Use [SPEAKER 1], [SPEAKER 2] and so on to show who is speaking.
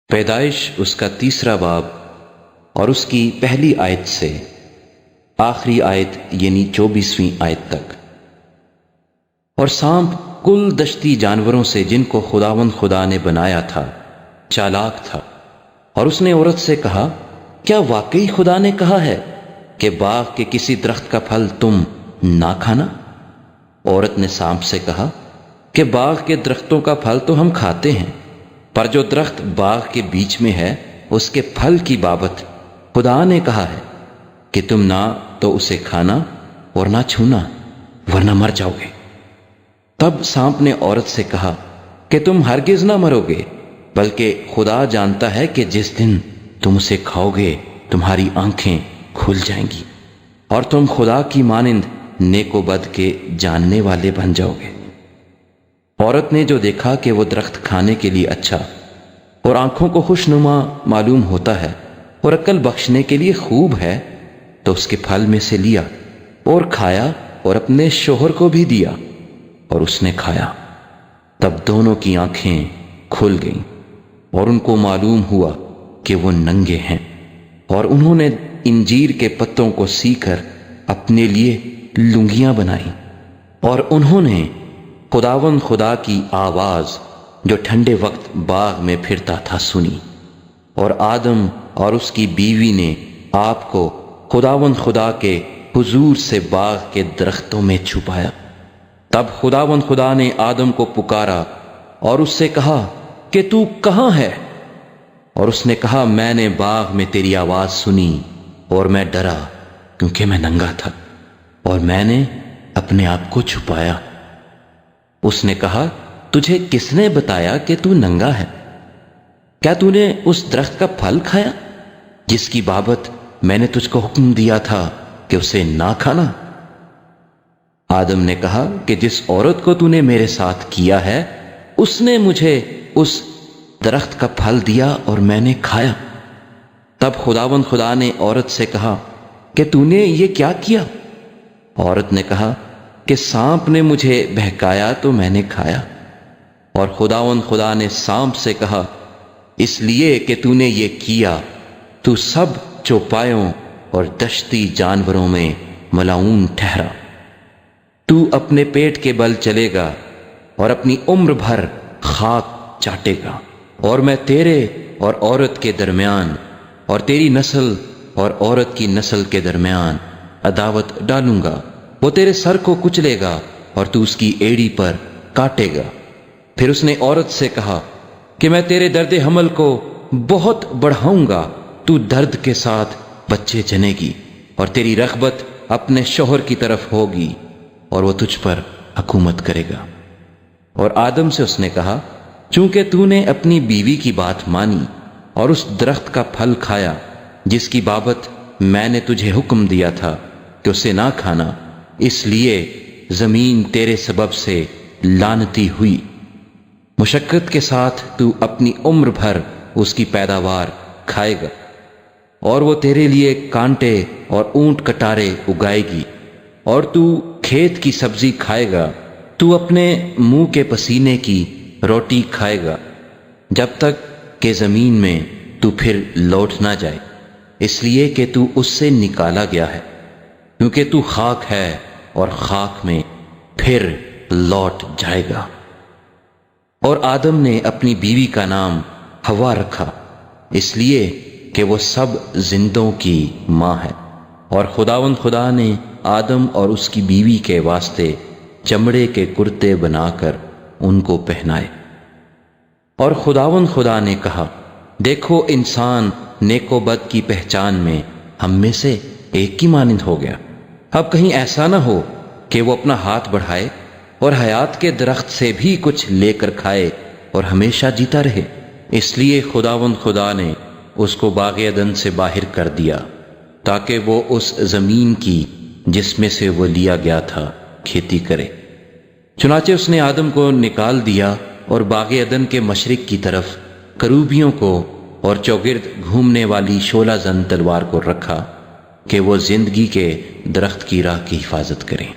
[SPEAKER 1] پیدائش اس کا 3 باب اور اس کی پہلی آیت سے آخری آیت یعنی 24ویں آیت تک۔ اور سانپ کل دشتی جانوروں سے جن کو خدا نے بنایا تھا چالاک تھا، اور اس نے عورت سے کہا، کیا واقعی خدا نے کہا ہے کہ باغ کے کسی درخت کا پھل تم نہ کھانا؟ عورت نے سانپ سے کہا کہ باغ کے درختوں کا پھل تو ہم کھاتے ہیں، پر جو درخت باغ کے بیچ میں ہے اس کے پھل کی بابت خدا نے کہا ہے کہ تم نہ تو اسے کھانا اور نہ چھونا ورنہ مر جاؤ گے۔ تب سانپ نے عورت سے کہا کہ تم ہرگز نہ مرو گے، بلکہ خدا جانتا ہے کہ جس دن تم اسے کھاؤ گے تمہاری آنکھیں کھل جائیں گی اور تم خدا کی مانند نیک و بد کے جاننے والے بن جاؤ گے۔ عورت نے جو دیکھا کہ وہ درخت کھانے کے لیے اچھا اور آنکھوں کو خوشنما معلوم ہوتا ہے اور عقل بخشنے کے لیے خوب ہے، تو اس کے پھل میں سے لیا اور کھایا اور اپنے شوہر کو بھی دیا، اور اس نے کھایا۔ تب دونوں کی آنکھیں کھل گئیں اور ان کو معلوم ہوا کہ وہ ننگے ہیں، اور انہوں نے انجیر کے پتوں کو سی کر اپنے لیے لنگیاں بنائیں، اور انہوں نے خدا کی آواز جو ٹھنڈے وقت باغ میں پھرتا تھا سنی، اور آدم اور اس کی بیوی نے آپ کو خدا کے حضور سے باغ کے درختوں میں چھپایا۔ تب خدا نے آدم کو پکارا اور اس سے کہا کہ تو کہاں ہے؟ اور اس نے کہا، میں نے باغ میں تیری آواز سنی اور میں ڈرا کیونکہ میں ننگا تھا اور میں نے اپنے آپ کو چھپایا۔ اس نے کہا، تجھے کس نے بتایا کہ تو ننگا ہے؟ کیا تو نے اس درخت کا پھل کھایا جس کی بابت میں نے تجھ کو حکم دیا تھا کہ اسے نہ کھانا؟ آدم نے کہا کہ جس عورت کو تو نے میرے ساتھ کیا ہے اس نے مجھے اس درخت کا پھل دیا اور میں نے کھایا۔ تب خدا نے عورت سے کہا کہ تو نے یہ کیا کیا؟ عورت نے کہا کہ سانپ نے مجھے بہکایا تو میں نے کھایا۔ اور خدا نے سانپ سے کہا، اس لیے کہ تو نے یہ کیا تو سب چوپایوں اور دشتی جانوروں میں ملعون ٹھہرا۔ تو اپنے پیٹ کے بل چلے گا اور اپنی عمر بھر خاک چاٹے گا، اور میں تیرے اور عورت کے درمیان اور تیری نسل اور عورت کی نسل کے درمیان عداوت ڈالوں گا، وہ تیرے سر کو کچلے گا اور تو اس کی ایڑی پر کاٹے گا۔ پھر اس نے عورت سے کہا کہ میں تیرے درد حمل کو بہت بڑھاؤں گا، تو درد کے ساتھ بچے جنے گی اور تیری رغبت اپنے شوہر کی طرف ہوگی اور وہ تجھ پر حکومت کرے گا۔ اور آدم سے اس نے کہا، چونکہ تو نے اپنی بیوی کی بات مانی اور اس درخت کا پھل کھایا جس کی بابت میں نے تجھے حکم دیا تھا کہ اسے نہ کھانا، اس لیے زمین تیرے سبب سے لعنتی ہوئی۔ مشقت کے ساتھ تو اپنی عمر بھر اس کی پیداوار کھائے گا، اور وہ تیرے لیے کانٹے اور اونٹ کٹارے اگائے گی، اور تو کھیت کی سبزی کھائے گا، تو اپنے منہ کے پسینے کی روٹی کھائے گا جب تک کہ زمین میں تو پھر لوٹ نہ جائے، اس لیے کہ تو اس سے نکالا گیا ہے، کیونکہ تو خاک ہے اور خاک میں پھر لوٹ جائے گا۔ اور آدم نے اپنی بیوی کا نام حوا رکھا، اس لیے کہ وہ سب زندوں کی ماں ہے۔ اور خدا نے آدم اور اس کی بیوی کے واسطے چمڑے کے کرتے بنا کر ان کو پہنائے۔ اور خدا نے کہا، دیکھو انسان نیک و بد کی پہچان میں ہم میں سے ایک کی مانند ہو گیا، اب کہیں ایسا نہ ہو کہ وہ اپنا ہاتھ بڑھائے اور حیات کے درخت سے بھی کچھ لے کر کھائے اور ہمیشہ جیتا رہے۔ اس لیے خدا نے اس کو باغ عدن سے باہر کر دیا تاکہ وہ اس زمین کی جس میں سے وہ لیا گیا تھا کھیتی کرے۔ چنانچہ اس نے آدم کو نکال دیا اور باغ عدن کے مشرق کی طرف کروبیوں کو اور چوگرد گھومنے والی شعلہ زن تلوار کو رکھا کہ وہ زندگی کے درخت کی راہ کی حفاظت کریں۔